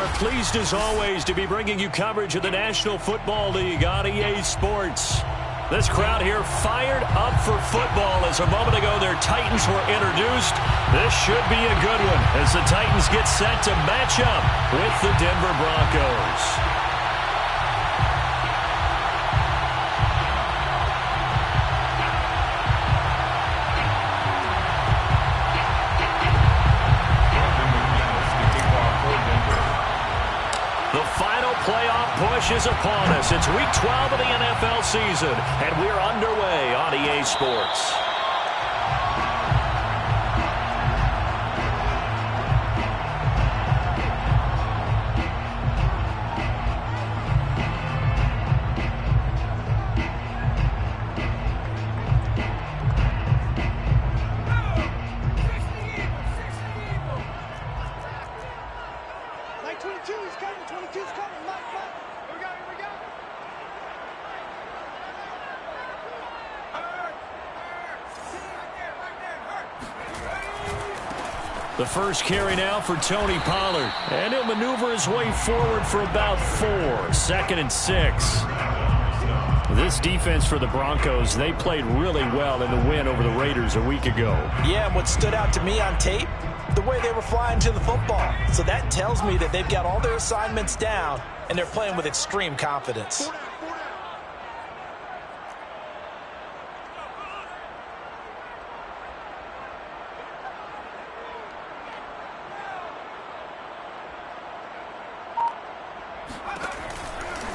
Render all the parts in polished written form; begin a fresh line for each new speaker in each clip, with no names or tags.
are pleased as always to be bringing you coverage of the National Football League on EA Sports. This crowd here fired up for football as a moment ago their Titans were introduced. This should be a good one as the Titans get set to match up with the Denver Broncos. Playoff push is upon us. It's week 12 of the NFL season, and we're underway on EA Sports. The first carry now for Tony Pollard. And he'll maneuver his way forward for about 4. 2nd and 6. This defense for the Broncos, they played really well in the win over the Raiders a week ago.
Yeah, and what stood out to me on tape, the way they were flying to the football. So that tells me that they've got all their assignments down, and they're playing with extreme confidence.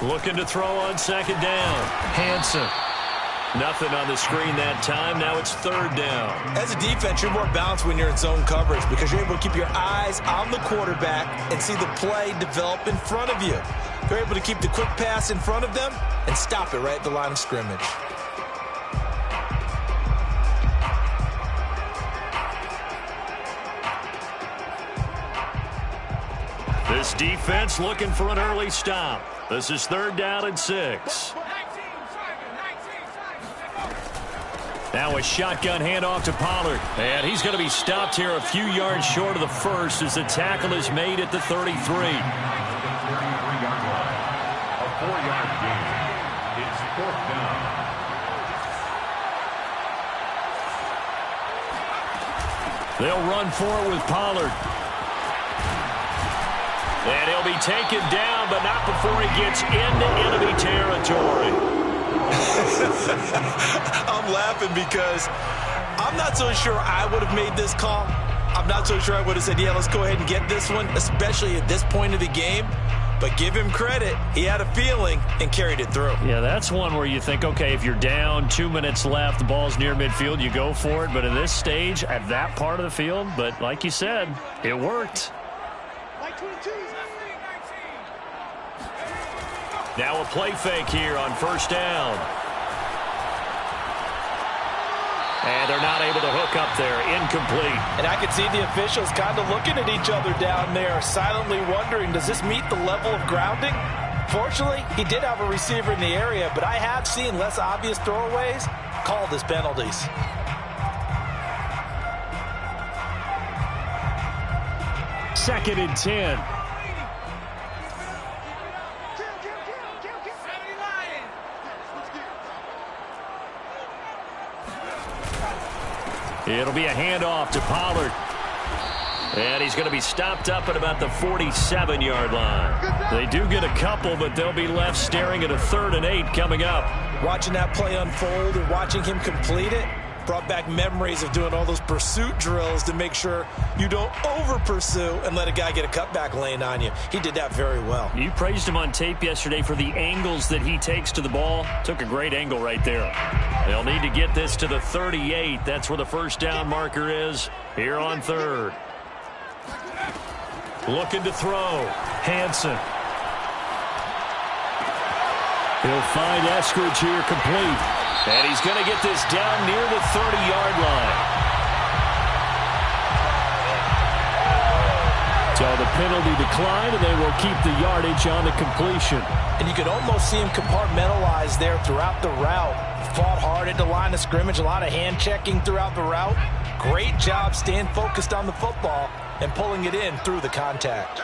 Looking to throw on 2nd down. Hansen. Nothing on the screen that time. Now it's 3rd down.
As a defense, you're more balanced when you're in zone coverage because you're able to keep your eyes on the quarterback and see the play develop in front of you. You're able to keep the quick pass in front of them and stop it right at the line of scrimmage.
This defense looking for an early stop. This is 3rd down and 6. Now a shotgun handoff to Pollard. And he's going to be stopped here a few yards short of the first as the tackle is made at the 33.
A 4-yard gain. It's 4th down.
They'll run for it with Pollard. And he'll be taken down, but not before he gets into enemy territory.
I'm laughing because I'm not so sure I would have made this call. I'm not so sure I would have said, yeah, let's go ahead and get this one, especially at this point of the game. But give him credit. He had a feeling and carried it through.
Yeah, that's one where you think, okay, if you're down, 2 minutes left, the ball's near midfield, you go for it. But in this stage, at that part of the field, but like you said, it worked. Now a play fake here on 1st down. And they're not able to hook up there. Incomplete.
And I could see the officials kind of looking at each other down there, silently wondering, does this meet the level of grounding? Fortunately, he did have a receiver in the area, but I have seen less obvious throwaways called as penalties.
Second and 10. It'll be a handoff to Pollard. And he's going to be stopped up at about the 47-yard line. They do get a couple, but they'll be left staring at a 3rd and 8 coming up.
Watching that play unfold and watching him complete it brought back memories of doing all those pursuit drills to make sure you don't over-pursue and let a guy get a cutback lane on you. He did that very well.
You praised him on tape yesterday for the angles that he takes to the ball. Took a great angle right there. They'll need to get this to the 38. That's where the 1st down marker is here on 3rd. Looking to throw. Hansen. He'll find Eskridge here complete. And he's going to get this down near the 30-yard line. So the penalty declined, and they will keep the yardage on the completion.
And you could almost see him compartmentalize there throughout the route. Fought hard at the line of scrimmage, a lot of hand-checking throughout the route. Great job staying focused on the football and pulling it in through the contact.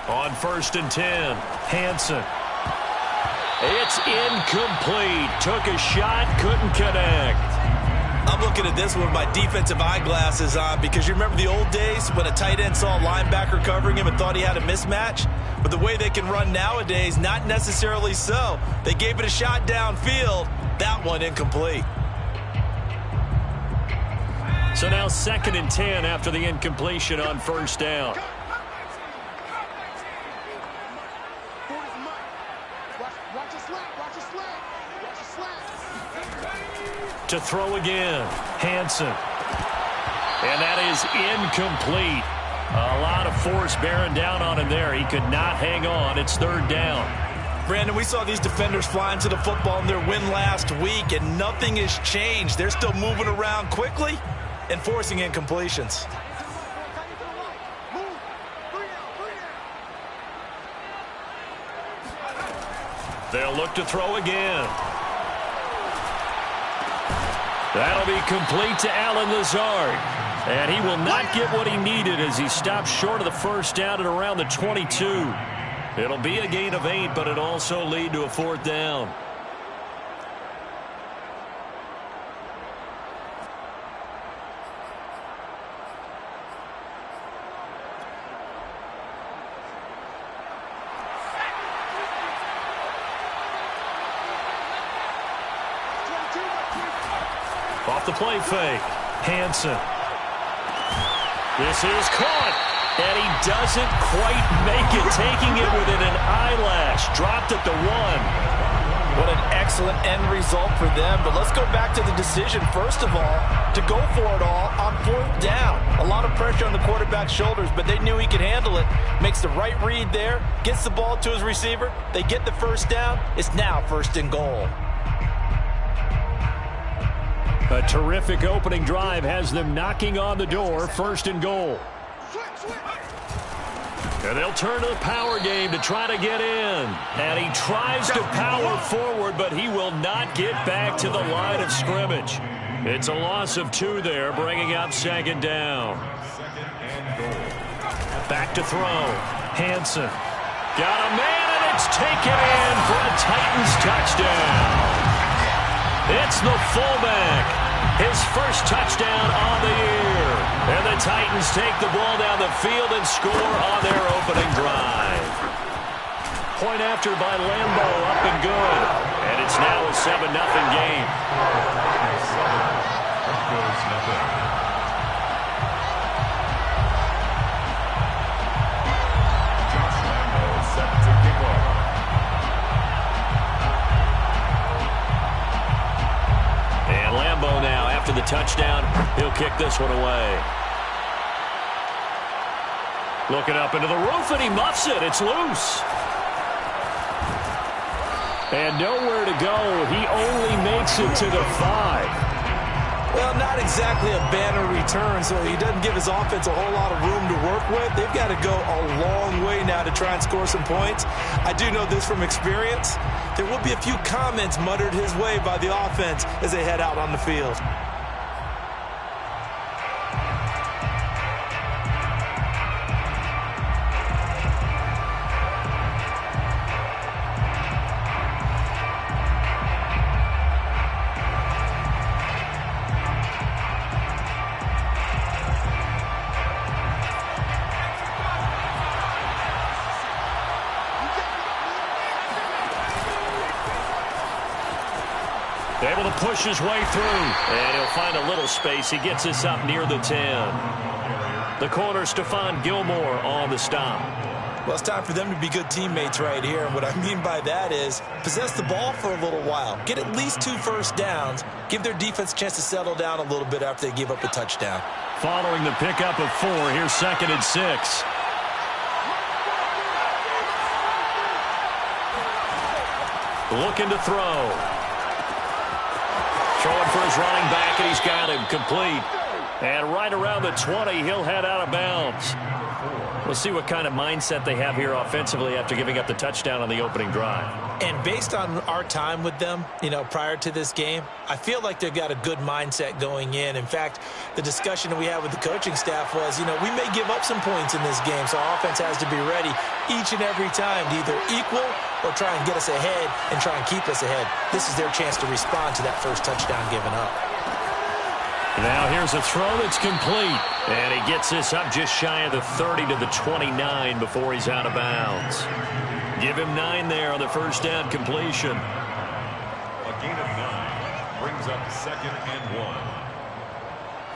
On 1st and 10, Hansen. It's incomplete. Took a shot, couldn't connect.
I'm looking at this with my defensive eyeglasses on because you remember the old days when a tight end saw a linebacker covering him and thought he had a mismatch? But the way they can run nowadays, not necessarily so. They gave it a shot downfield. That one incomplete.
So now 2nd and 10 after the incompletion on 1st down. To throw again, Hansen. And that is incomplete. A lot of force bearing down on him there. He could not hang on. It's 3rd down.
Brandon, we saw these defenders flying to the football in their win last week, and nothing has changed. They're still moving around quickly and forcing incompletions.
They'll look to throw again. That'll be complete to Allen Lazard. And he will not get what he needed as he stops short of the 1st down at around the 22. It'll be a gain of 8, but it'll also lead to a 4th down. Off the play fake, Hansen. This is caught, and he doesn't quite make it, taking it within an eyelash. Dropped at the 1.
What an excellent end result for them. But let's go back to the decision, first of all, to go for it all on 4th down. A lot of pressure on the quarterback's shoulders, but they knew he could handle it. Makes the right read there, gets the ball to his receiver. They get the 1st down. It's now 1st and goal.
A terrific opening drive has them knocking on the door. 1st and goal. And they'll turn to the power game to try to get in. And he tries to power forward, but he will not get back to the line of scrimmage. It's a loss of 2 there, bringing up 2nd down. Back to throw. Hansen. Got a man, and it's taken in for a Titans touchdown. It's the fullback. His 1st touchdown on the year. And the Titans take the ball down the field and score on their opening drive. Point after by Lambo, up and good. And it's now a 7-0 game. Now, after the touchdown, he'll kick this one away. Looking up into the roof, and he muffs it. It's loose. And nowhere to go. He only makes it to the 5.
Well, not exactly a banner return, so he doesn't give his offense a whole lot of room to work with. They've got to go a long way now to try and score some points. I do know this from experience. There will be a few comments muttered his way by the offense as they head out on the field.
Able to push his way through. And he'll find a little space. He gets us up near the 10. The corner, Stephon Gilmore on the stop.
Well, it's time for them to be good teammates right here. And what I mean by that is possess the ball for a little while. Get at least 2 first downs. Give their defense a chance to settle down a little bit after they give up a touchdown.
Following the pickup of 4, here's 2nd and 6. Looking to throw. Throwing for his running back, and he's got him complete. And right around the 20, he'll head out of bounds. We'll see what kind of mindset they have here offensively after giving up the touchdown on the opening drive.
And based on our time with them, prior to this game, I feel like they've got a good mindset going in. In fact, the discussion that we had with the coaching staff was, we may give up some points in this game, so our offense has to be ready each and every time to either equal or try and get us ahead and try and keep us ahead. This is their chance to respond to that first touchdown given up.
Now here's a throw that's complete. And he gets this up just shy of the 30 to the 29 before he's out of bounds. Give him 9 there on the first down completion.
A gain of 9 brings up 2nd and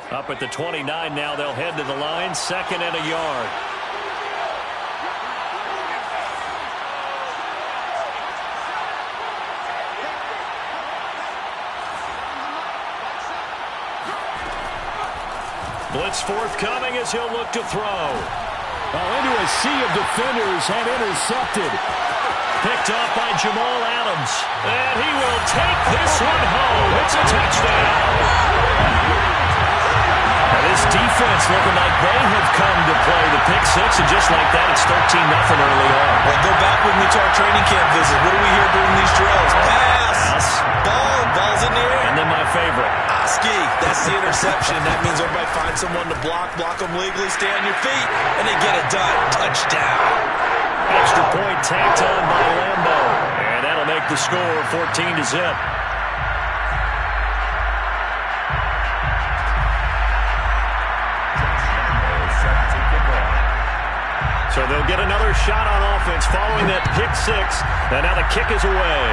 1.
Up at the 29 now, they'll head to the line, 2nd and a yard. Blitz forthcoming as he'll look to throw.
Into a sea of defenders and intercepted.
Picked off by Jamal Adams. And he will take this one home. It's a touchdown. Now this defense looking like they have come to play the pick six, and just like that, it's 13-0 early on.
Well, go back with me to our training camp visit. What do we hear during these drills? Pass. Ball's in the air.
And then my favorite.
Oski, that's the interception. That means everybody find someone to block them legally, stay on your feet, and they get it done. Touchdown.
Extra point tacked on by Lambo. And that'll make the score 14-0. So they'll get another shot on offense following that pick six. And now the kick is away.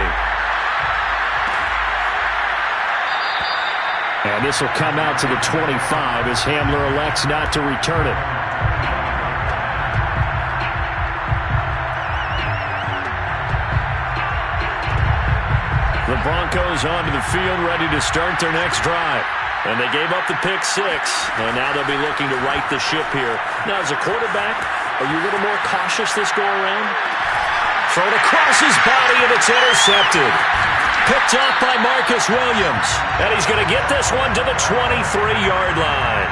And this will come out to the 25 as Hamler elects not to return it. The Broncos onto the field, ready to start their next drive. And they gave up the pick six, and now they'll be looking to right the ship here. Now, as a quarterback, are you a little more cautious this go-around? Thrown across his body, and it's intercepted. Picked off by Marcus Williams. And he's going to get this one to the 23-yard line.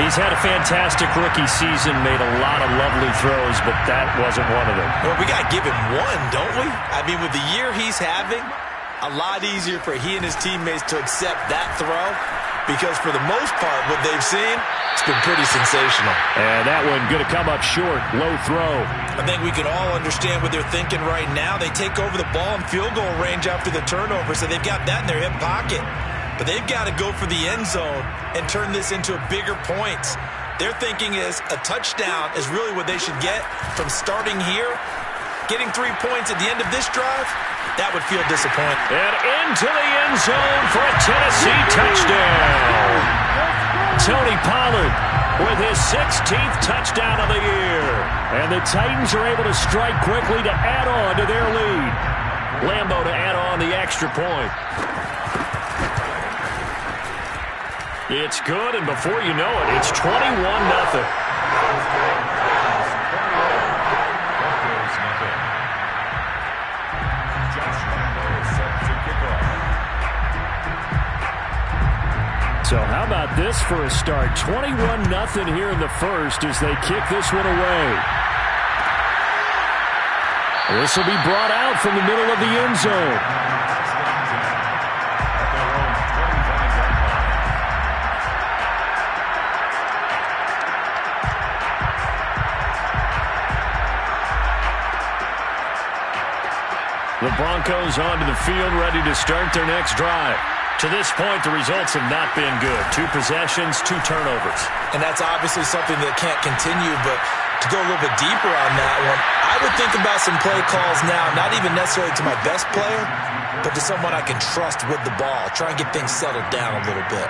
He's had a fantastic rookie season, made a lot of lovely throws, but that wasn't one of them.
Well, we got to give him one, don't we? I mean, with the year he's having, a lot easier for he and his teammates to accept that throw, because for the most part, what they've seen, it's been pretty sensational.
And that one going to come up short, low throw.
I think we can all understand what they're thinking right now. They take over the ball in field goal range after the turnover, so they've got that in their hip pocket. But they've got to go for the end zone and turn this into a bigger points. Their thinking is a touchdown is really what they should get from starting here. Getting 3 points at the end of this drive, that would feel disappointing.
And into the end zone for a Tennessee touchdown. Tony Pollard with his 16th touchdown of the year. And the Titans are able to strike quickly to add on to their lead. Lambo to add on the extra point. It's good, and before you know it, it's 21-0. So how about this for a start? 21-0 here in the first as they kick this one away. This will be brought out from the middle of the end zone. The Broncos onto the field, ready to start their next drive. To this point, the results have not been good. 2 possessions, 2 turnovers.
And that's obviously something that can't continue, but to go a little bit deeper on that one, I would think about some play calls now, not even necessarily to my best player, but to someone I can trust with the ball. Try and get things settled down a little bit.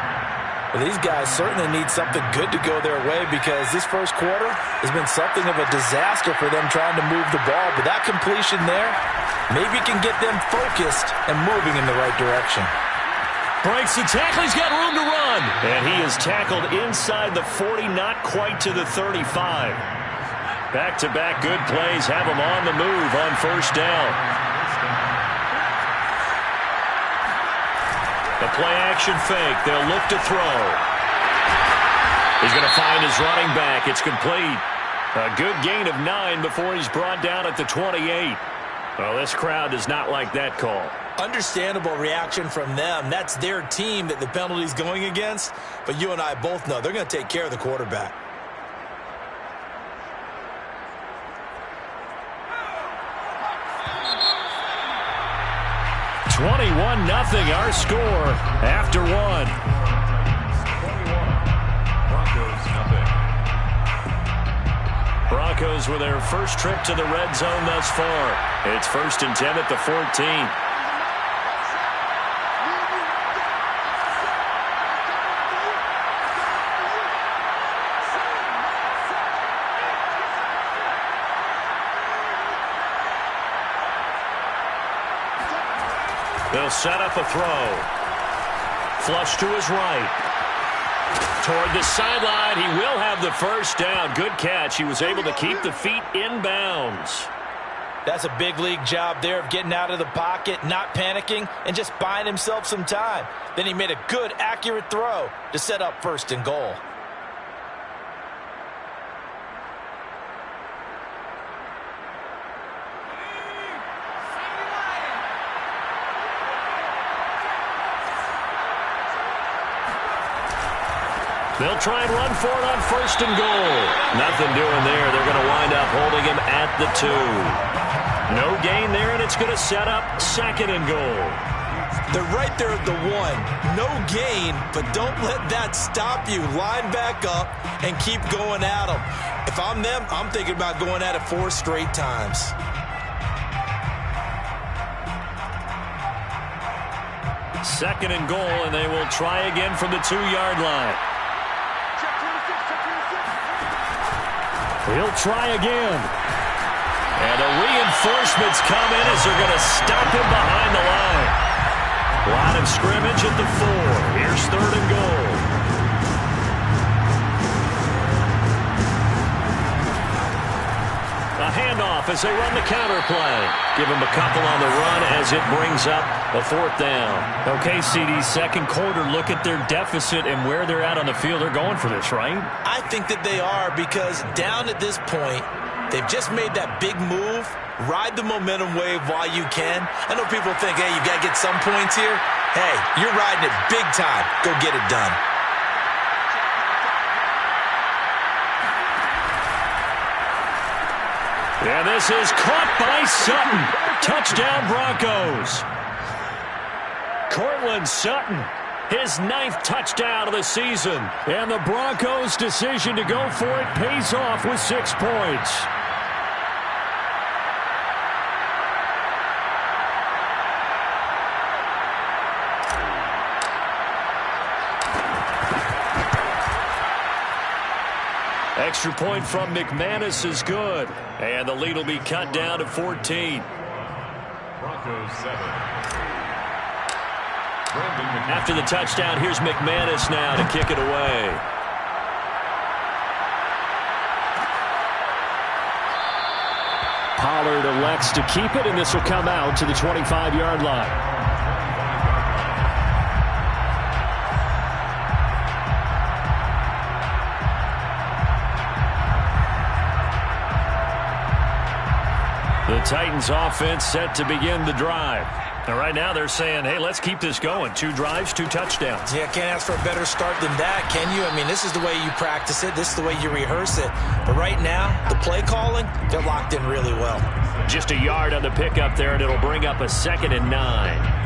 Well, these guys certainly need something good to go their way, because this first quarter has been something of a disaster for them trying to move the ball. But that completion there maybe can get them focused and moving in the right direction.
Breaks the tackle. He's got room to run. And he is tackled inside the 40, not quite to the 35. Back-to-back good plays have him on the move on first down. The play-action fake. They'll look to throw. He's going to find his running back. It's complete. A good gain of 9 before he's brought down at the 28. Well, this crowd does not like that call.
Understandable reaction from them. That's their team that the penalty's going against. But you and I both know they're going to take care of the quarterback.
(21-0) our score after one.
21, Broncos 0.
Broncos with their first trip to the red zone thus far. It's 1st and 10 at the 14. They'll set up a throw. Flush to his right. Toward the sideline, he will have the first down. Good catch. He was able to keep the feet in bounds.
That's a big league job there of getting out of the pocket, not panicking, and just buying himself some time. Then he made a good, accurate throw to set up 1st and goal.
They'll try and run for it on 1st and goal. Nothing doing there. They're going to wind up holding him at the 2. No gain there, and it's going to set up 2nd and goal.
They're right there at the 1. No gain, but don't let that stop you. Line back up and keep going at them. If I'm them, I'm thinking about going at it 4 straight times.
Second and goal, and they will try again from the 2-yard line. He'll try again. And the reinforcements come in as they're going to stop him behind the line. Line of scrimmage at the 4. Here's 3rd and goal. A handoff as they run the counter play. Give him a couple on the run as it brings up a 4th down. Okay, CD, second quarter, look at their deficit and where they're at on the field. They're going for this, right?
I think that they are, because down at this point, they've just made that big move. Ride the momentum wave while you can. I know people think, hey, you got to get some points here. Hey, you're riding it big time. Go get it done.
And this is caught by Sutton. Touchdown, Broncos. Cortland Sutton, his 9th touchdown of the season. And the Broncos' decision to go for it pays off with 6 points. Extra point from McManus is good. And the lead will be cut down to 14.
Broncos 7.
After the touchdown, here's McManus now to kick it away. Pollard elects to keep it, and this will come out to the 25-yard line. The Titans offense set to begin the drive. And right now they're saying, hey, let's keep this going. 2 drives, 2 touchdowns.
Yeah, can't ask for a better start than that, can you? I mean, this is the way you practice it. This is the way you rehearse it. But right now, the play calling, they're locked in really well.
Just a yard on the pickup there, and it'll bring up a 2nd and 9.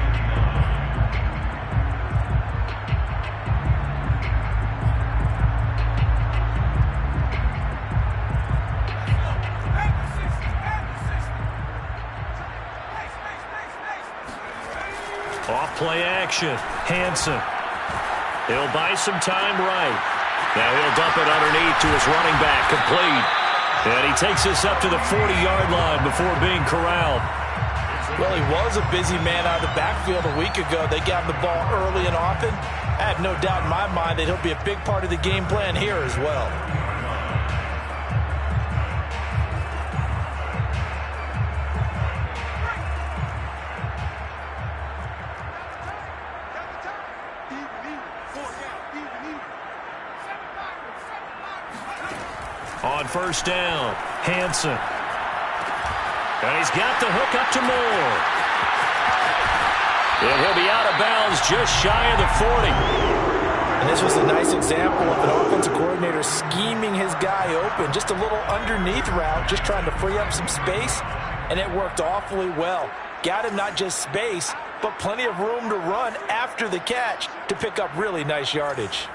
Off-play action. Hansen. He'll buy some time right. Now he'll dump it underneath to his running back. Complete. And he takes this up to the 40-yard line before being corralled.
Well, he was a busy man out of the backfield a week ago. They got him the ball early and often. I have no doubt in my mind that he'll be a big part of the game plan here as well.
On first down. Hansen. And he's got the hook up to Moore. And he'll be out of bounds just shy of the 40.
And this was a nice example of an offensive coordinator scheming his guy open. Just a little underneath route, just trying to free up some space. And it worked awfully well. Got him not just space, but plenty of room to run after the catch to pick up really nice yardage.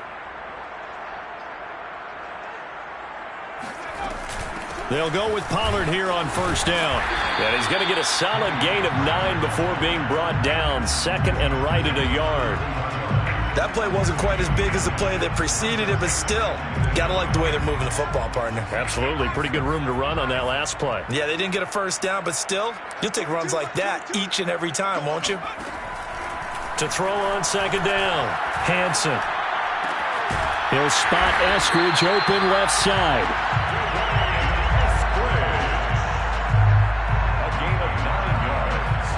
They'll go with Pollard here on first down. And he's going to get a solid gain of 9 before being brought down. Second and right at a yard.
That play wasn't quite as big as the play that preceded it, but still, got to like the way they're moving the football, partner.
Absolutely. Pretty good room to run on that last play.
Yeah, they didn't get a first down, but still, you'll take runs like that each and every time, won't you?
To throw on second down, Hansen. He'll spot Eskridge open left side.
A gain of 9 yards.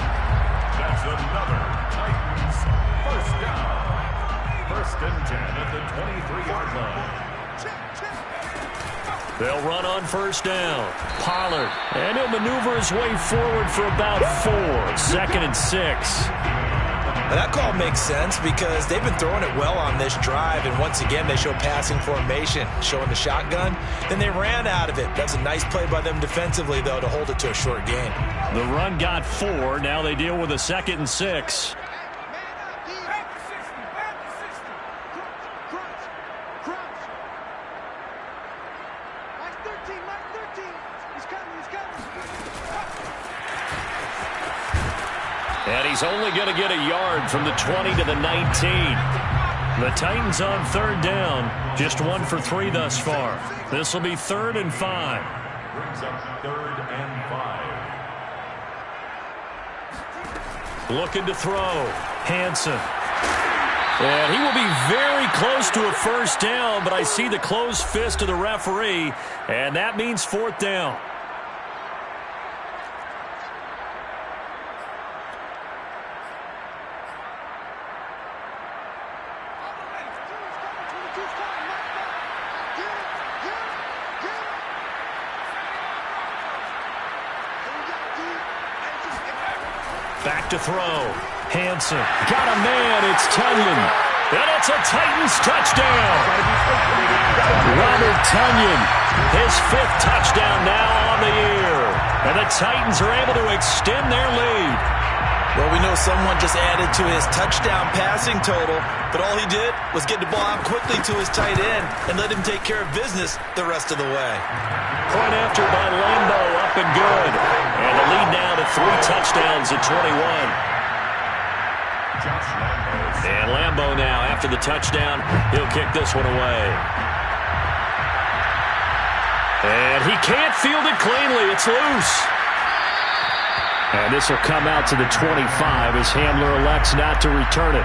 That's another Titans first down. First and 10 at the 23-yard line.
They'll run on first down. Pollard. And he'll maneuver his way forward for about 4. Second and 6.
Now that call makes sense because they've been throwing it well on this drive, and once again they show passing formation, showing the shotgun. Then they ran out of it. That's a nice play by them defensively, though, to hold it to a short gain.
The run got 4. Now they deal with a second and 6. And he's only going to get a yard from the 20 to the 19. The Titans on third down. Just 1 for 3 thus far. This will be 3rd and 5.
Brings up 3rd and 5.
Looking to throw. Hansen. And he will be very close to a first down, but I see the closed fist of the referee, and that means 4th down. Back to throw. Hansen. Got a man. It's Tonyan. And it's a Titans touchdown. Robert Tonyan. His 5th touchdown now on the year. And the Titans are able to extend their lead.
Well, we know someone just added to his touchdown passing total, but all he did was get the ball out quickly to his tight end and let him take care of business the rest of the way.
Point after by Lambo, up and good. And the lead now to 3 touchdowns at 21. And Lambo now, after the touchdown, he'll kick this one away. And he can't field it cleanly. It's loose. And this will come out to the 25 as Hamler elects not to return it.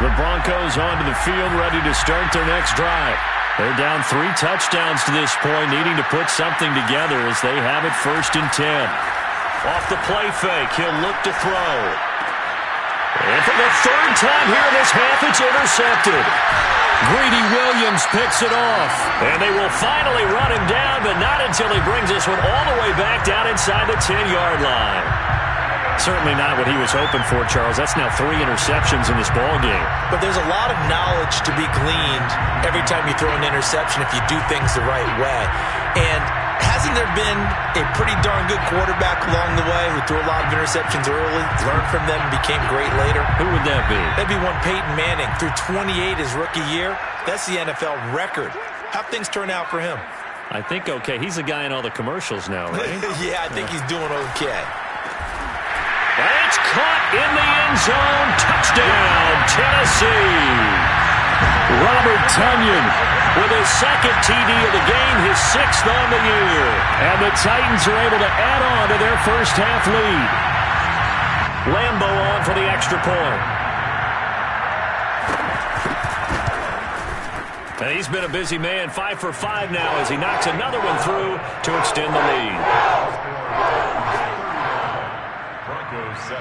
The Broncos onto the field, ready to start their next drive. They're down 3 touchdowns to this point, needing to put something together as they have it 1st and 10. Off the play fake, he'll look to throw. And for the 3rd time here in this half, it's intercepted. Greedy Williams picks it off. And they will finally run him down, but not until he brings this one all the way back down inside the 10-yard line. Certainly not what he was hoping for, Charles. That's now 3 interceptions in this ballgame.
But there's a lot of knowledge to be gleaned every time you throw an interception if you do things the right way. And hasn't there been a pretty darn good quarterback along the way who threw a lot of interceptions early, learned from them, and became great later?
Who would that be?
That'd be one Peyton Manning. Threw 28 his rookie year. That's the NFL record. How'd things turn out for him?
I think okay. He's the guy in all the commercials now, right?
Yeah, I think he's doing okay.
And it's caught in the end zone. Touchdown, Tennessee. Robert Tonyan with his 2nd TD of the game, his 6th on the year. And the Titans are able to add on to their first half lead. Lambo on for the extra point. And he's been a busy man, 5 for 5 now as he knocks another one through to extend the lead.
Broncos 7.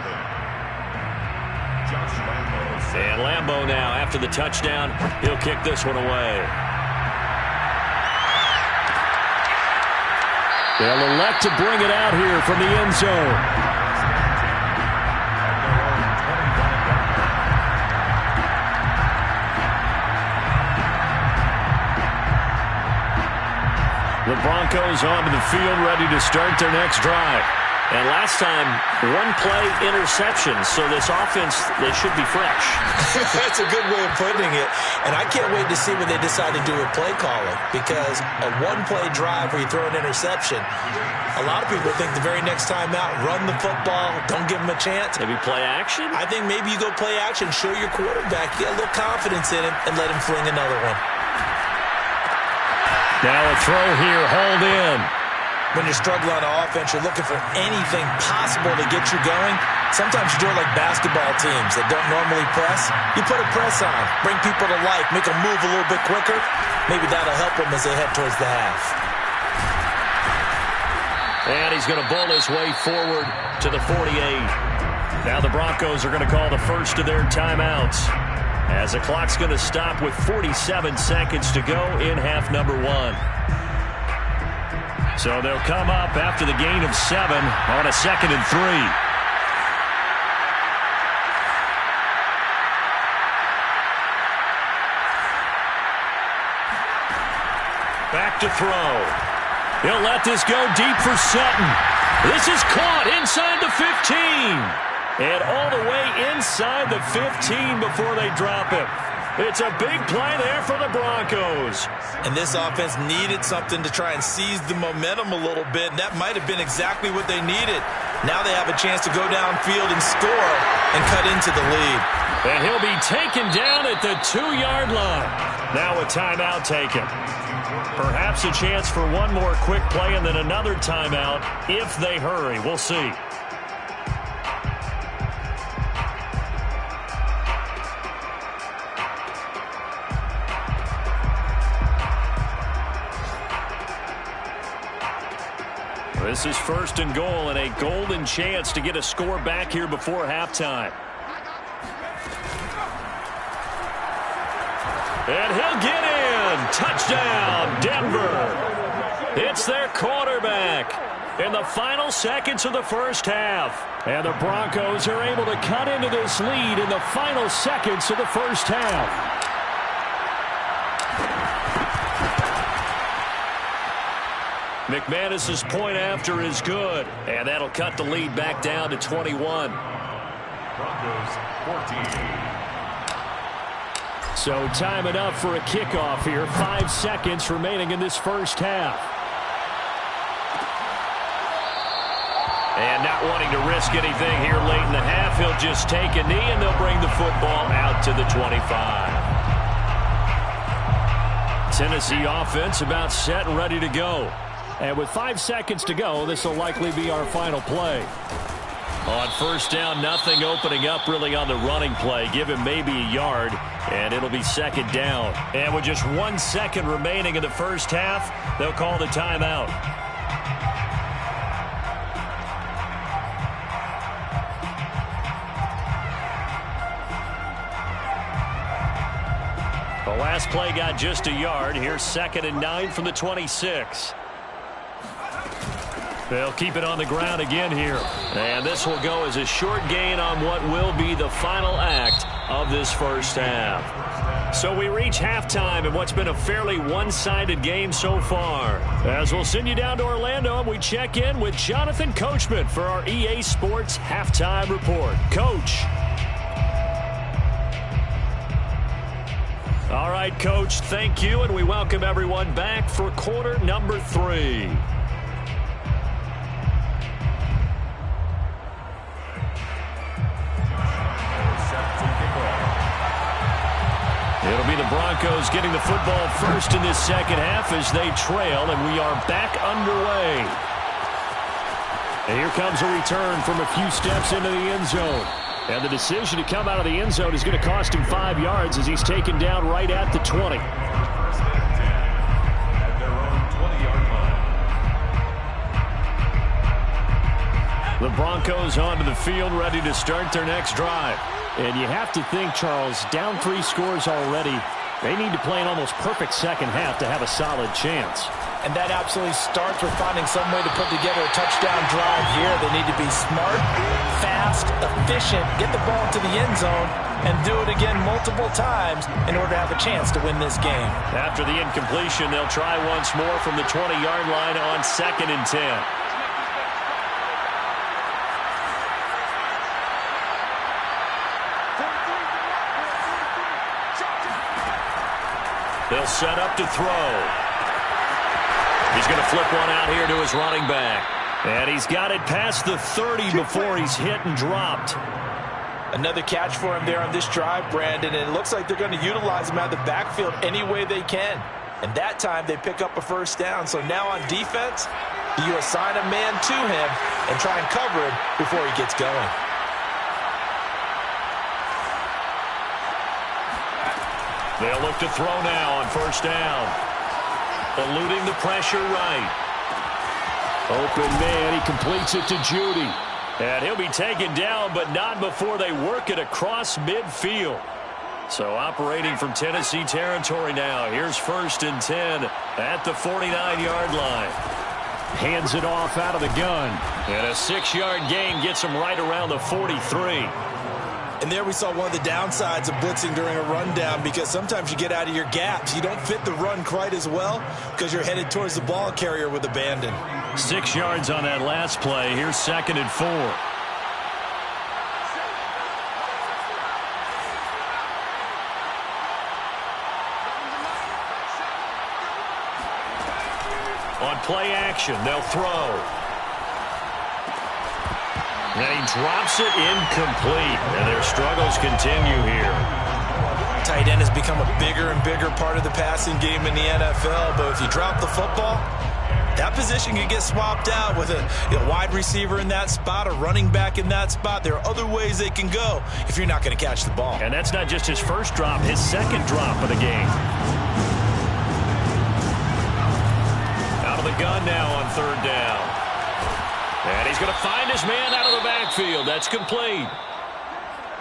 And Lambeau now, after the touchdown, he'll kick this one away.
They'll elect to bring it out here from the end zone.
The Broncos onto the field, ready to start their next drive. And last time, one-play interception, so this offense, they should be fresh.
That's a good way of putting it. And I can't wait to see what they decide to do with play calling, because a one-play drive where you throw an interception, a lot of people think the very next time out, run the football, don't give them a chance.
Maybe play action?
I think maybe you go play action, show your quarterback, get a little confidence in him, and let him fling another one.
Now a throw here, hold in.
When you're struggling on offense, you're looking for anything possible to get you going. Sometimes you do it like basketball teams that don't normally press. You put a press on, bring people to life, make them move a little bit quicker. Maybe that'll help them as they head towards the half.
And he's going to bowl his way forward to the 48. Now the Broncos are going to call the first of their timeouts, as the clock's going to stop with 47 seconds to go in half number 1. So they'll come up after the gain of 7 on a 2nd and 3. Back to throw. He'll let this go deep for Sutton. This is caught inside the 15. And all the way inside the 15 before they drop it. It's a big play there for the Broncos.
And this offense needed something to try and seize the momentum a little bit. And that might have been exactly what they needed. Now they have a chance to go downfield and score and cut into the lead.
And he'll be taken down at the 2-yard line. Now a timeout taken. Perhaps a chance for one more quick play and then another timeout if they hurry. We'll see. This is 1st and goal and a golden chance to get a score back here before halftime. And he'll get in. Touchdown, Denver. It's their quarterback in the final seconds of the first half. And the Broncos are able to cut into this lead in the final seconds of the first half. McManus's point after is good, and that'll cut the lead back down to 21.
Broncos 14.
So time it up for a kickoff here. 5 seconds remaining in this first half.
And not wanting to risk anything here late in the half, he'll just take a knee, and they'll bring the football out to the 25. Tennessee offense about set and ready to go.
And with 5 seconds to go, this will likely be our final play.
On first down, nothing opening up really on the running play. Give him maybe a yard, and it'll be 2nd down. And with just 1 second remaining in the first half, they'll call the timeout. The last play got just a yard. Here's 2nd and 9 from the 26. They'll keep it on the ground again here. And this will go as a short gain on what will be the final act of this first half. So we reach halftime in what's been a fairly one-sided game so far. As we'll send you down to Orlando, and we check in with Jonathan Coachman for our EA Sports Halftime Report. Coach. All right, Coach, thank you, and we welcome everyone back for quarter number 3. It'll be the Broncos getting the football first in this second half as they trail, and we are back underway. And here comes a return from a few steps into the end zone. And the decision to come out of the end zone is going to cost him 5 yards as he's taken down right at the 20.
The Broncos onto the field, ready to start their next drive. And you have to think, Charles, down 3 scores already. They need to play an almost perfect second half to have a solid chance.
And that absolutely starts with finding some way to put together a touchdown drive here. They need to be smart, fast, efficient, get the ball to the end zone, and do it again multiple times in order to have a chance to win this game.
After the incompletion, they'll try once more from the 20-yard line on 2nd and 10. They'll set up to throw. He's going to flip one out here to his running back. And he's got it past the 30 before he's hit and dropped.
Another catch for him there on this drive, Brandon. And it looks like they're going to utilize him out of the backfield any way they can. And that time they pick up a first down. So now on defense, do you assign a man to him and try and cover him before he gets going?
They'll look to throw now on first down. Eluding the pressure right.
Open man, he completes it to Judy.
And he'll be taken down, but not before they work it across midfield. So operating from Tennessee territory now. Here's 1st and 10 at the 49-yard line.
Hands it off out of the gun.
And a 6-yard gain gets him right around the 43.
And there we saw one of the downsides of blitzing during a rundown, because sometimes you get out of your gaps. You don't fit the run quite as well because you're headed towards the ball carrier with abandon.
6 yards on that last play. Here's 2nd and 4. On play action, they'll throw. And he drops it incomplete. And their struggles continue here.
Tight end has become a bigger and bigger part of the passing game in the NFL. But if you drop the football, that position can get swapped out with a wide receiver in that spot, a running back in that spot. There are other ways they can go if you're not going to catch the ball.
And that's not just his first drop, his second drop of the game. Out of the gun now on 3rd down. And he's going to find his man out of the backfield. That's complete.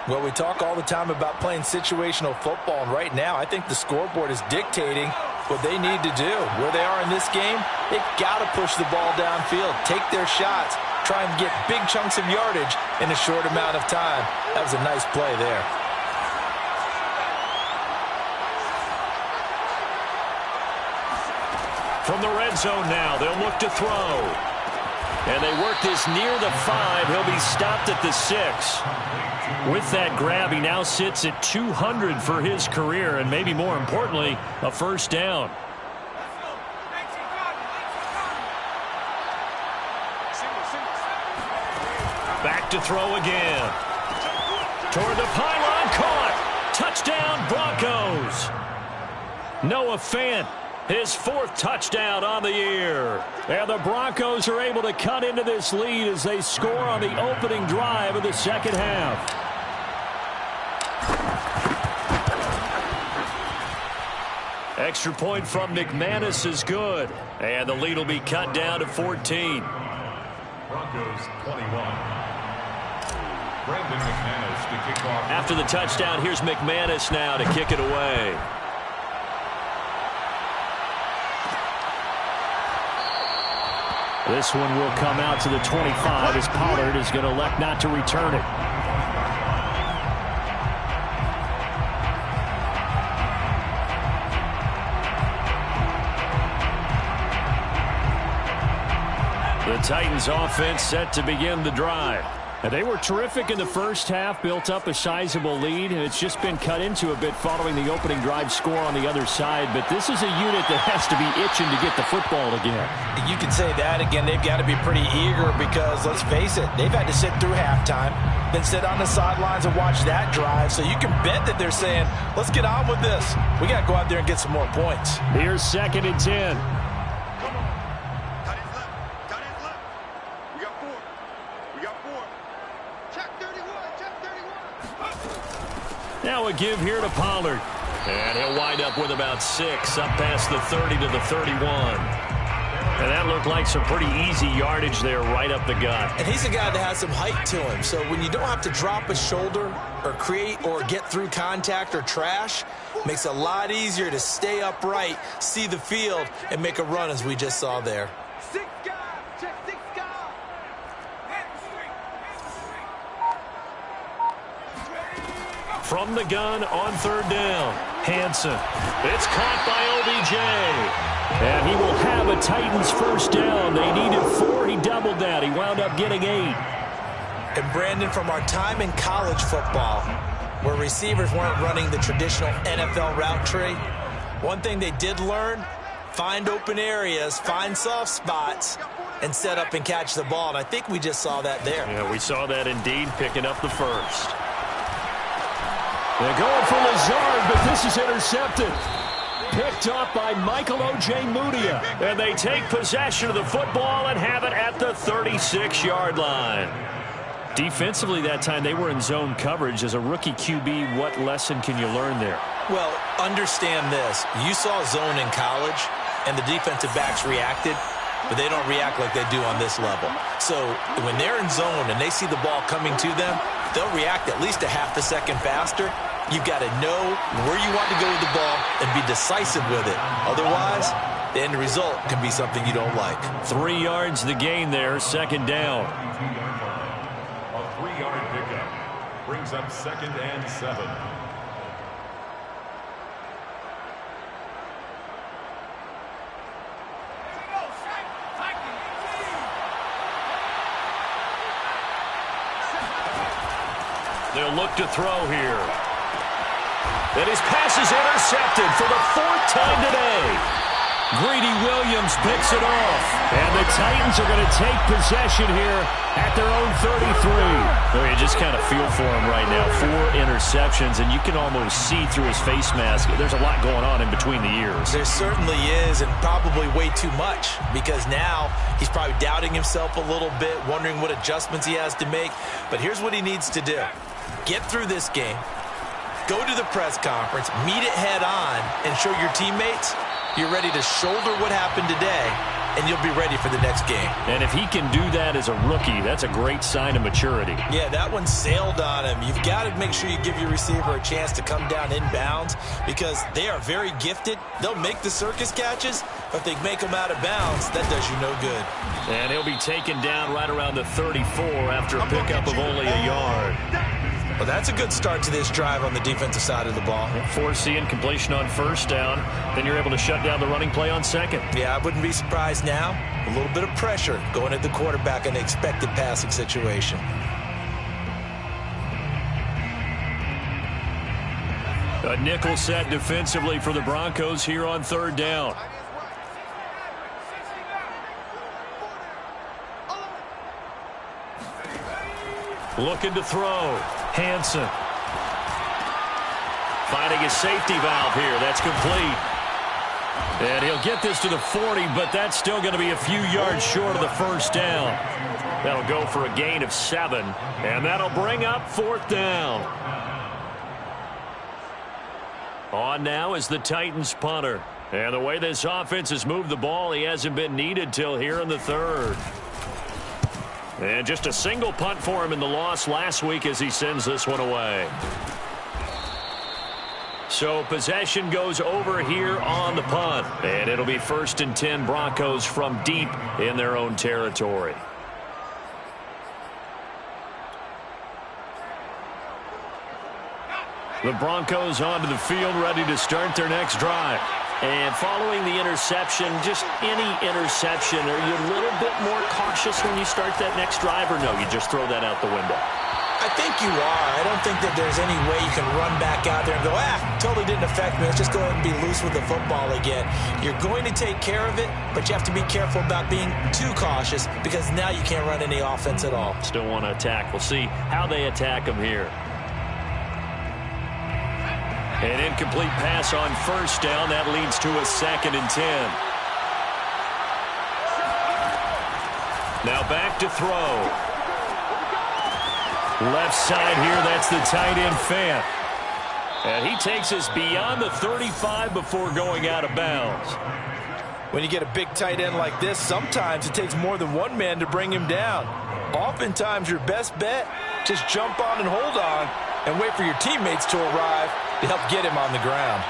Well, we talk all the time about playing situational football, and right now I think the scoreboard is dictating what they need to do. Where they are in this game, they've got to push the ball downfield, take their shots, try and get big chunks of yardage in a short amount of time. That was a nice play there.
From the red zone now, they'll look to throw. And they work this near the 5. He'll be stopped at the 6. With that grab, he now sits at 200 for his career, and maybe more importantly, a first down. Back to throw again. Toward the pylon, caught. Touchdown, Broncos. Noah Fant, his 4th touchdown on the year. And the Broncos are able to cut into this lead as they score on the opening drive of the second half. Extra point from McManus is good. And the lead will be cut down to 14.
Broncos 21. Brandon McManus to kick off.
After the touchdown, here's McManus now to kick it away.
This one will come out to the 25 as Pollard is going to elect not to return it.
The Titans offense set to begin the drive.
And they were terrific in the first half, built up a sizable lead, and it's just been cut into a bit following the opening drive score on the other side. But this is a unit that has to be itching to get the football again.
You can say that again. They've got to be pretty eager because, let's face it, they've had to sit through halftime, then sit on the sidelines and watch that drive. So you can bet that they're saying, let's get on with this. We got to go out there and get some more points.
Here's 2nd and 10.
Now a give here to Pollard. And he'll wind up with about 6 up past the 30 to the 31. And that looked like some pretty easy yardage there right up the gut.
And he's a guy that has some height to him. So when you don't have to drop a shoulder or create or get through contact or trash, makes it a lot easier to stay upright, see the field, and make a run as we just saw there.
From the gun on third down, Hansen. It's caught by OBJ. And he will have a Titans first down. They needed 4. He doubled that. He wound up getting 8.
And Brandon, from our time in college football, where receivers weren't running the traditional NFL route tree, one thing they did learn, find open areas, find soft spots, and set up and catch the ball. And I think we just saw that there.
Yeah, we saw that indeed, picking up the first. They're going for Lazard, but this is intercepted. Picked up by Michael O.J. Mudia. And they take possession of the football and have it at the 36-yard line. Defensively that time, they were in zone coverage. As a rookie QB, what lesson can you learn there?
Well, understand this. You saw zone in college, and the defensive backs reacted, but they don't react like they do on this level. So when they're in zone and they see the ball coming to them, they'll react at least a half a second faster. You've got to know where you want to go with the ball and be decisive with it. Otherwise, the end result can be something you don't like.
3 yards the gain there, second down.
A 3-yard pickup brings up 2nd and 7.
They'll look to throw here. And his pass is intercepted for the 4th time today. Greedy Williams picks it off. And the Titans are going to take possession here at their own 33. Oh, you just kind of feel for him right now. 4 interceptions, and you can almost see through his face mask. There's a lot going on in between the ears.
There certainly is, and probably way too much, because now he's probably doubting himself a little bit, wondering what adjustments he has to make. But here's what he needs to do. Get through this game, go to the press conference, meet it head on, and show your teammates you're ready to shoulder what happened today, and you'll be ready for the next game.
And if he can do that as a rookie, that's a great sign of maturity.
Yeah, that one sailed on him. You've got to make sure you give your receiver a chance to come down inbounds because they are very gifted. They'll make the circus catches, but if they make them out of bounds, that does you no good.
And he'll be taken down right around the 34 after a pickup of only a yard.
Well, that's a good start to this drive on the defensive side of the ball.
Forcing completion on first down. Then you're able to shut down the running play on second.
Yeah, I wouldn't be surprised now. A little bit of pressure going at the quarterback in the expected passing situation.
A nickel set defensively for the Broncos here on third down. Looking to throw. Hansen. Finding a safety valve here. That's complete. And he'll get this to the 40, but that's still going to be a few yards short of the first down. That'll go for a gain of 7, and that'll bring up 4th down. On now is the Titans punter. And the way this offense has moved the ball, he hasn't been needed till here in the 3rd. And just a single punt for him in the loss last week as he sends this one away. So possession goes over here on the punt. And it'll be 1st and 10 Broncos from deep in their own territory. The Broncos onto the field ready to start their next drive. And following the interception, just any interception, are you a little bit more cautious when you start that next drive, or no, you just throw that out the window?
I think you are. I don't think that there's any way you can run back out there and go, totally didn't affect me. Let's just go ahead and be loose with the football again. You're going to take care of it, but you have to be careful about being too cautious because now you can't run any offense at all.
Still want to attack. We'll see how they attack them here. An incomplete pass on first down. That leads to a 2nd and 10. Now back to throw. Left side here, that's the tight end Fant. And he takes us beyond the 35 before going out of bounds.
When you get a big tight end like this, sometimes it takes more than one man to bring him down. Oftentimes, your best bet, just jump on and hold on and wait for your teammates to arrive to help get him on the ground.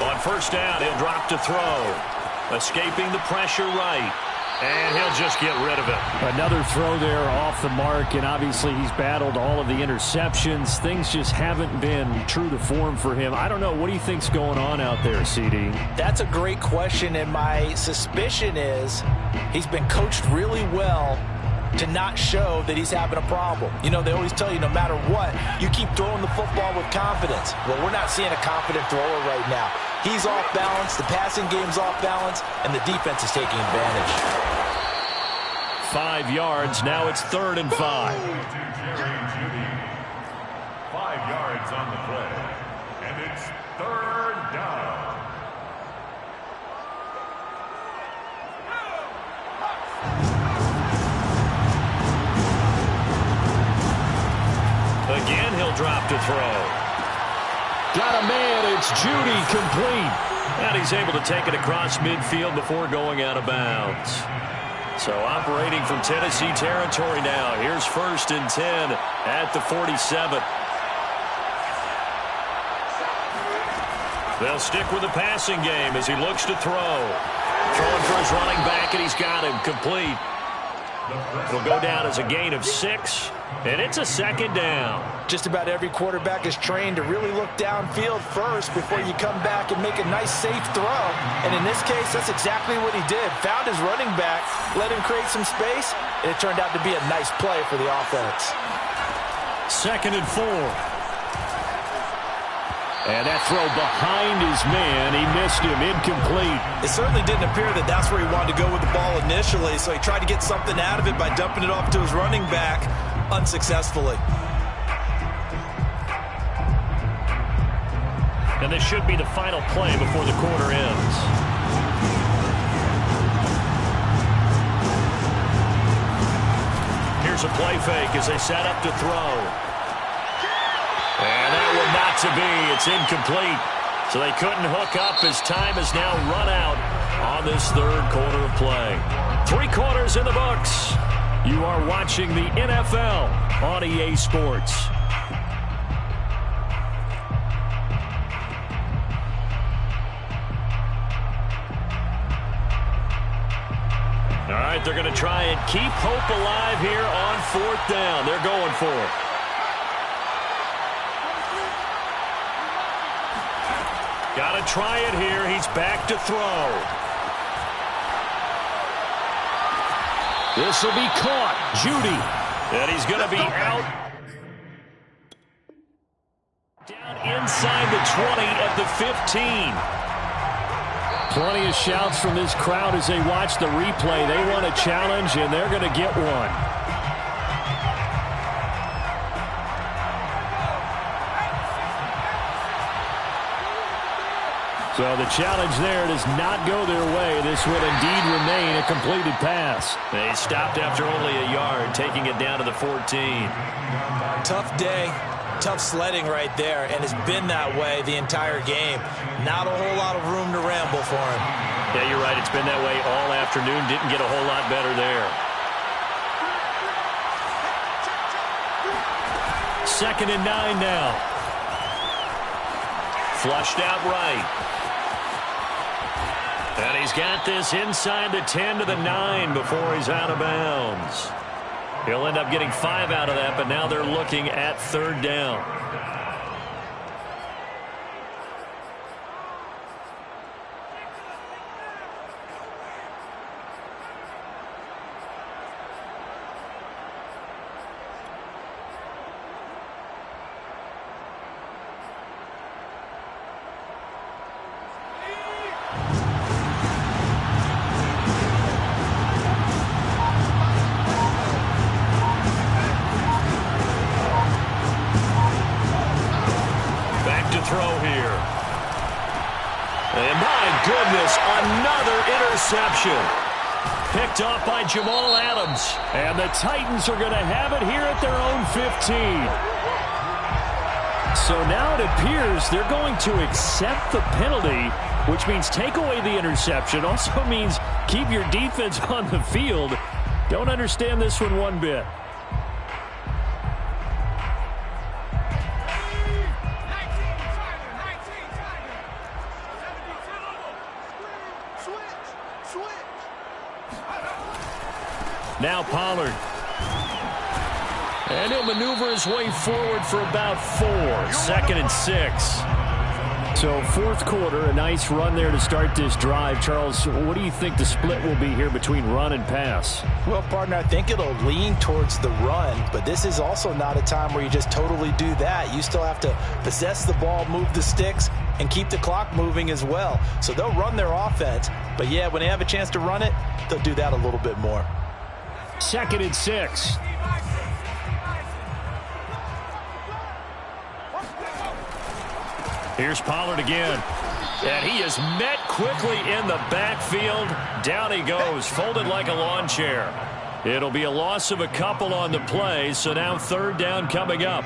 On first down, he'll drop to throw. Escaping the pressure right. And he'll just get rid of it.
Another throw there off the mark, and obviously he's battled all of the interceptions. Things just haven't been true to form for him. I don't know. What do you think's going on out there, CD?
That's a great question, and my suspicion is he's been coached really well to not show that he's having a problem. You know, they always tell you no matter what, you keep throwing the football with confidence. Well, we're not seeing a confident thrower right now. He's off balance, the passing game's off balance, and the defense is taking advantage.
5 yards, now it's 3rd and 5.
5 yards on the play, and it's 3rd down.
Again, he'll drop to throw.
Got a man, it's Judy, complete.
And he's able to take it across midfield before going out of bounds. So operating from Tennessee territory now. Here's 1st and 10 at the 47. They'll stick with the passing game as he looks to throw. Throwing for his running back, and he's got him complete. It'll go down as a gain of 6, and it's a 2nd down.
Just about every quarterback is trained to really look downfield first before you come back and make a nice, safe throw. And in this case, that's exactly what he did. Found his running back, let him create some space, and it turned out to be a nice play for the offense.
2nd and 4. And that throw behind his man, he missed him, incomplete.
It certainly didn't appear that that's where he wanted to go with the ball initially, so he tried to get something out of it by dumping it off to his running back unsuccessfully.
And this should be the final play before the quarter ends. Here's a play fake as they set up to throw. And that one not to be. It's incomplete. So they couldn't hook up as time has now run out on this 3rd quarter of play. 3 quarters in the books. You are watching the NFL on EA Sports. All right, they're going to try and keep hope alive here on 4th down. They're going for it. Got to try it here. He's back to throw.
This will be caught. Judy.
And he's going to be out. Down inside the 20 at the 15.
Plenty of shouts from this crowd as they watch the replay. They want a challenge, and they're going to get one. So the challenge there does not go their way. This will indeed remain a completed pass.
They stopped after only a yard, taking it down to the 14.
Tough day, tough sledding right there, and it's been that way the entire game. Not a whole lot of room to ramble for him.
Yeah, you're right. It's been that way all afternoon. Didn't get a whole lot better there. 2nd and 9 now. Flushed out right. And he's got this inside the 10 to the 9 before he's out of bounds. He'll end up getting 5 out of that, but now they're looking at 3rd down. Throw here. And my goodness, another interception. Picked off by Jamal Adams.
And the Titans are going to have it here at their own 15. So now it appears they're going to accept the penalty, which means take away the interception. Also means keep your defense on the field. Don't understand this one bit. Now Pollard. And he'll maneuver his way forward for about 4. 2nd and 6. So fourth quarter, a nice run there to start this drive. Charles, what do you think the split will be here between run and pass?
Well, partner, I think it'll lean towards the run, but this is also not a time where you just totally do that. You still have to possess the ball, move the sticks, and keep the clock moving as well. So they'll run their offense, but yeah, when they have a chance to run it, they'll do that a little bit more.
2nd and 6. Here's Pollard again. And he is met quickly in the backfield. Down he goes, folded like a lawn chair. It'll be a loss of a couple on the play, so now 3rd down coming up.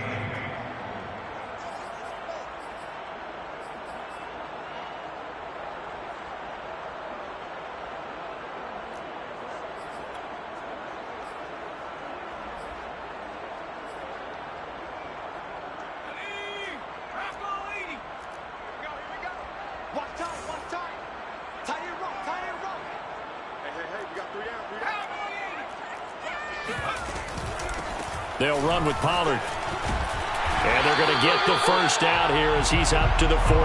They'll run with Pollard. And they're going to get the first down here as he's up to the 14.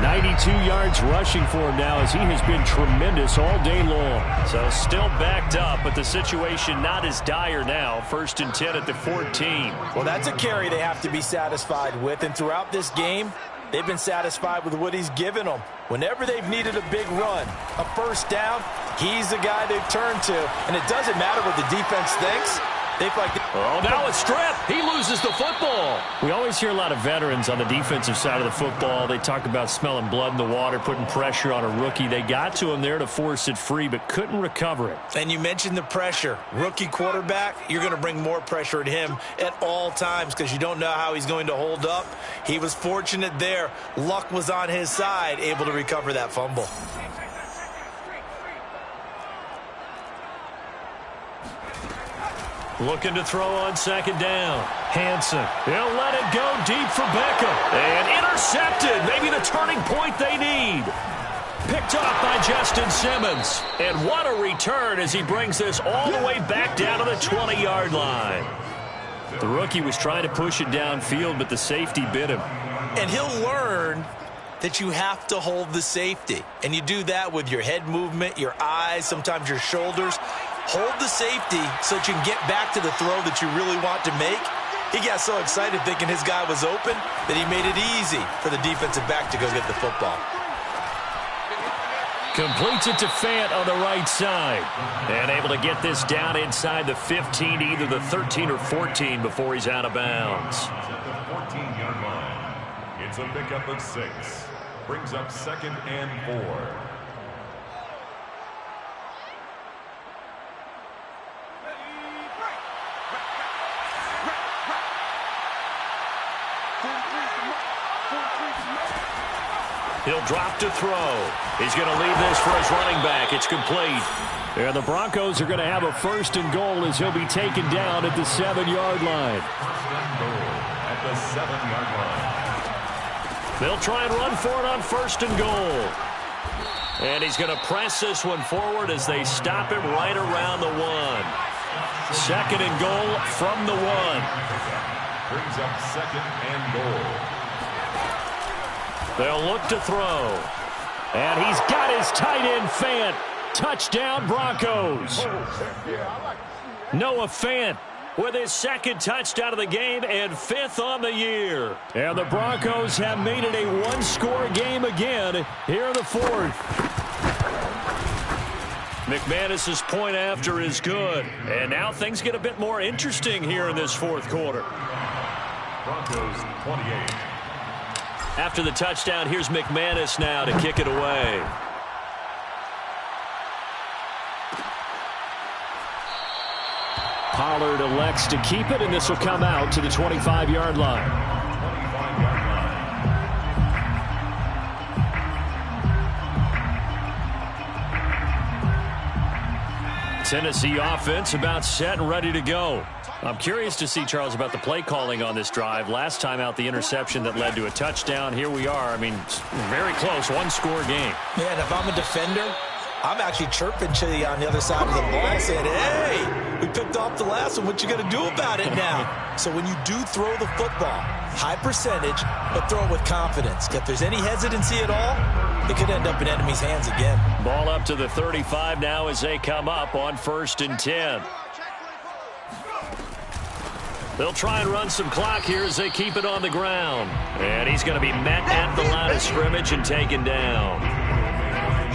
92 yards rushing for him now as he has been tremendous all day long. So still backed up, but the situation not as dire now. 1st and 10 at the 14.
Well, that's a carry they have to be satisfied with. And throughout this game, they've been satisfied with what he's given them. Whenever they've needed a big run, a first down, he's the guy they've turned to. And it doesn't matter what the defense thinks.
Oh, now a strip. He loses the football.
We always hear a lot of veterans on the defensive side of the football. They talk about smelling blood in the water, putting pressure on a rookie. They got to him there to force it free, but couldn't recover it.
And you mentioned the pressure. Rookie quarterback, you're going to bring more pressure at him at all times because you don't know how he's going to hold up. He was fortunate there. Luck was on his side, able to recover that fumble.
Looking to throw on 2nd down. Hansen. He'll let it go deep for Beckham. And intercepted. Maybe the turning point they need. Picked off by Justin Simmons. And what a return as he brings this all the way back down to the 20-yard line.
The rookie was trying to push it downfield, but the safety bit him.
And he'll learn that you have to hold the safety. And you do that with your head movement, your eyes, sometimes your shoulders. Hold the safety so that you can get back to the throw that you really want to make. He got so excited thinking his guy was open that he made it easy for the defensive back to go get the football.
Completes it to Fant on the right side.
And able to get this down inside the 15, either the 13 or 14 before he's out of bounds.
At the 14-yard line, it's a pickup of 6. Brings up 2nd and 4.
He'll drop to throw. He's going to leave this for his running back. It's complete.
And the Broncos are going to have a 1st and goal as he'll be taken down at the 7-yard line.
At the 7-yard line.
They'll try and run for it on 1st and goal. And he's going to press this one forward as they stop him right around the 1. 2nd and goal from the 1.
Brings up 2nd and goal.
They'll look to throw. And he's got his tight end, Fant. Touchdown, Broncos. Noah Fant with his 2nd touchdown of the game and 5th on the year. And the Broncos have made it a one-score game again here in the 4th.
McManus's point after is good. And now things get a bit more interesting here in this 4th quarter.
Broncos 28.
After the touchdown, here's McManus now to kick it away.
Pollard elects to keep it, and this will come out to the 25-yard line.
Tennessee offense about set and ready to go. I'm curious to see, Charles, about the play calling on this drive. Last time out, the interception that led to a touchdown. Here we are. I mean, very close, one-score game.
Yeah, and if I'm a defender, I'm actually chirping to you on the other side of the ball saying, hey, we picked off the last one. What you going to do about it now? So when you do throw the football, high percentage, but throw it with confidence. If there's any hesitancy at all, it could end up in enemy's hands again.
Ball up to the 35 now as they come up on 1st and 10. They'll try and run some clock here as they keep it on the ground. And he's going to be met at the line of scrimmage and taken down.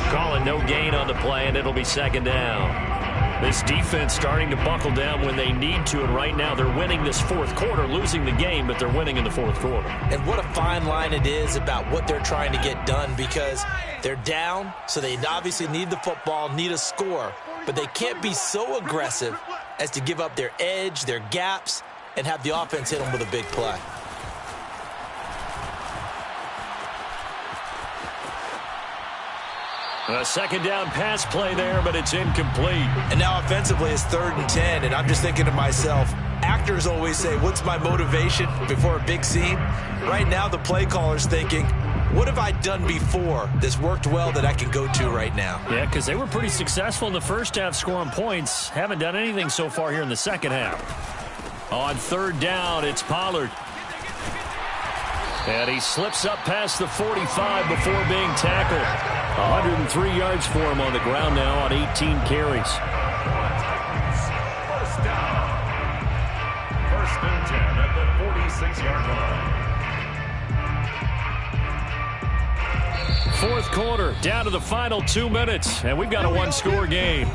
Calling no gain on the play, and it'll be 2nd down. This defense starting to buckle down when they need to, and right now they're winning this 4th quarter, losing the game, but they're winning in the 4th quarter.
And what a fine line it is about what they're trying to get done, because they're down, so they obviously need the football, need a score, but they can't be so aggressive as to give up their edge, their gaps, and have the offense hit them with a big play.
A 2nd down pass play there, but it's incomplete.
And now offensively it's 3rd and 10, and I'm just thinking to myself, actors always say, what's my motivation before a big scene? Right now the play caller's thinking, what have I done before that's worked well that I can go to right now?
Yeah, because they were pretty successful in the first half scoring points. Haven't done anything so far here in the second half. On 3rd down, it's Pollard. And he slips up past the 45 before being tackled. 103 yards for him on the ground now on 18 carries.
1st down. 1st and 10 at the 46-yard line.
4th quarter, down to the final 2 minutes, and we've got a one-score game.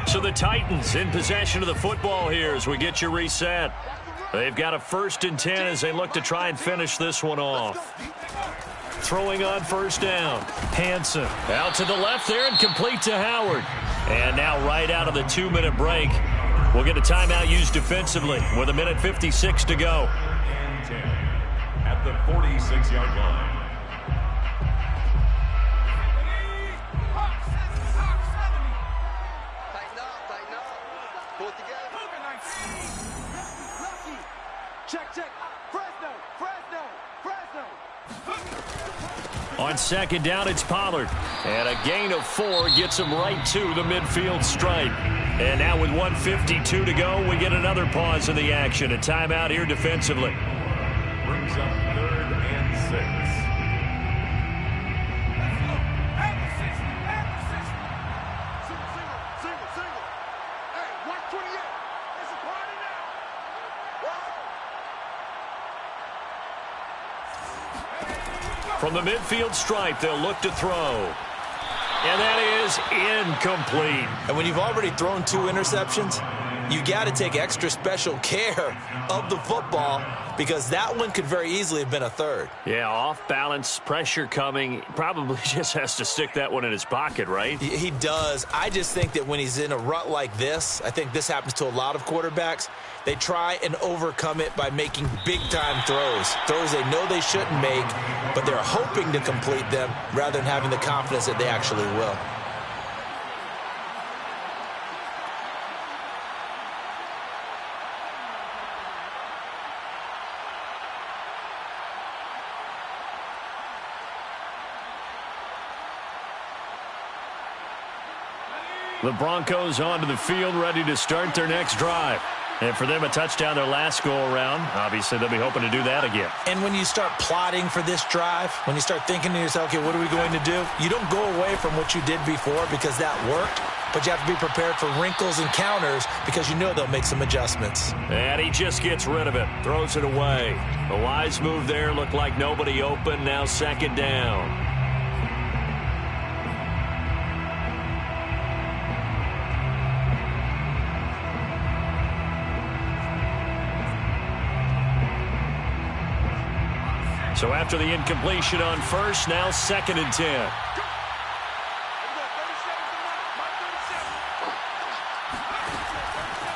So the Titans in possession of the football here as we get you reset. They've got a 1st and 10 as they look to try and finish this one off. Throwing on 1st down. Hansen out to the left there and complete to Howard. And now right out of the 2-minute break, we'll get a timeout used defensively with 1:56 to go.
And 10 at the 46-yard line.
On 2nd down, it's Pollard. And a gain of 4 gets him right to the midfield stripe. And now with 1:52 to go, we get another pause in the action. A timeout here defensively.
Brings up 3rd and 6.
From the midfield stripe, they'll look to throw. And that is incomplete.
And when you've already thrown 2 interceptions, you got to take extra special care of the football because that one could very easily have been a 3rd.
Yeah, off balance, pressure coming. Probably just has to stick that one in his pocket, right?
He does. I just think that when he's in a rut like this, I think this happens to a lot of quarterbacks, they try and overcome it by making big-time throws. Throws they know they shouldn't make, but they're hoping to complete them rather than having the confidence that they actually will.
The Broncos onto the field, ready to start their next drive. And for them, a touchdown their last go-around. Obviously, they'll be hoping to do that again.
And when you start plotting for this drive, when you start thinking to yourself, okay, what are we going to do? You don't go away from what you did before because that worked, but you have to be prepared for wrinkles and counters because you know they'll make some adjustments.
And he just gets rid of it, throws it away. A wise move there, looked like nobody open, now 2nd down. So after the incompletion on 1st, now 2nd and 10.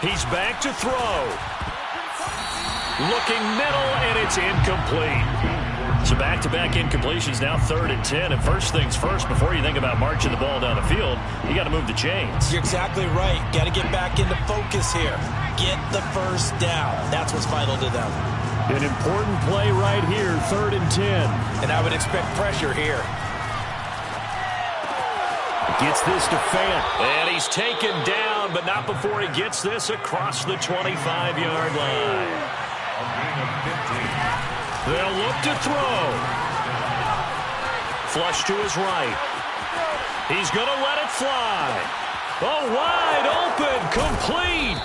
He's back to throw. Looking middle, and it's incomplete. So back-to-back incompletions, now 3rd and 10. And first things first, before you think about marching the ball down the field, you got to move the chains.
You're exactly right. Got to get back into focus here. Get the first down. That's what's vital to them.
An important play right here, 3rd and 10.
And I would expect pressure here.
Gets this to Fant. And he's taken down, but not before he gets this across the 25-yard line. They'll look to throw. Flush to his right. He's going to let it fly. Oh, wide open, complete.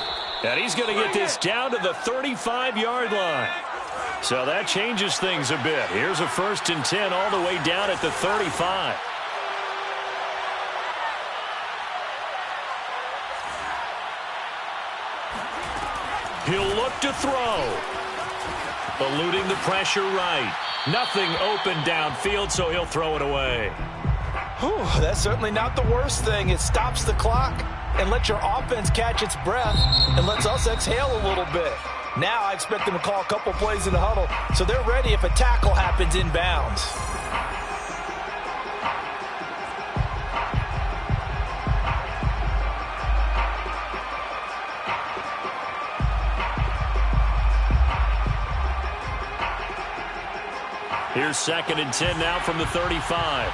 And he's going to get this down to the 35-yard line. So that changes things a bit. Here's a 1st and 10 all the way down at the 35. He'll look to throw. Eluding the pressure right. Nothing open downfield, so he'll throw it away.
Whew, that's certainly not the worst thing. It stops the clock and lets your offense catch its breath and lets us exhale a little bit. Now I expect them to call a couple plays in the huddle so they're ready if a tackle happens inbounds.
Here's 2nd and 10 now from the 35.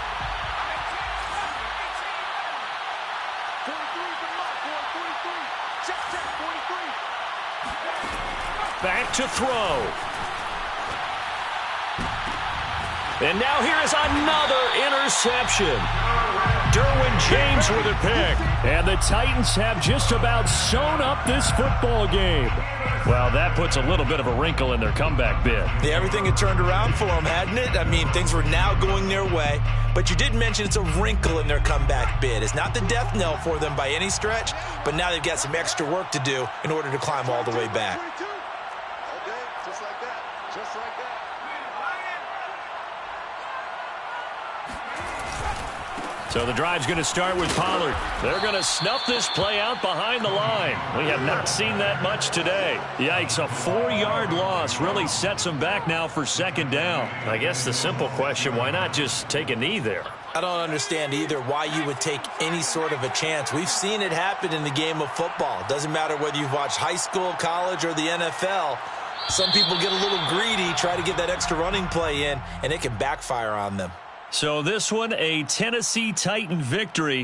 Back to throw. And now here is another interception. Derwin James with a pick. And the Titans have just about sewn up this football game. Well, that puts a little bit of a wrinkle in their comeback bid.
Yeah, everything had turned around for them, hadn't it? I mean, things were now going their way. But you did mention it's a wrinkle in their comeback bid. It's not the death knell for them by any stretch, but now they've got some extra work to do in order to climb all the way back.
Just like that. Just like that.
So the drive's going to start with Pollard. They're going to snuff this play out behind the line. We have not seen that much today. Yikes, a 4-yard loss really sets them back now for 2nd down. I guess the simple question, why not just take a knee there?
I don't understand either why you would take any sort of a chance. We've seen it happen in the game of football. It doesn't matter whether you've watched high school, college, or the NFL. Some people get a little greedy, try to get that extra running play in, and it can backfire on them.
So this one, a Tennessee Titan victory.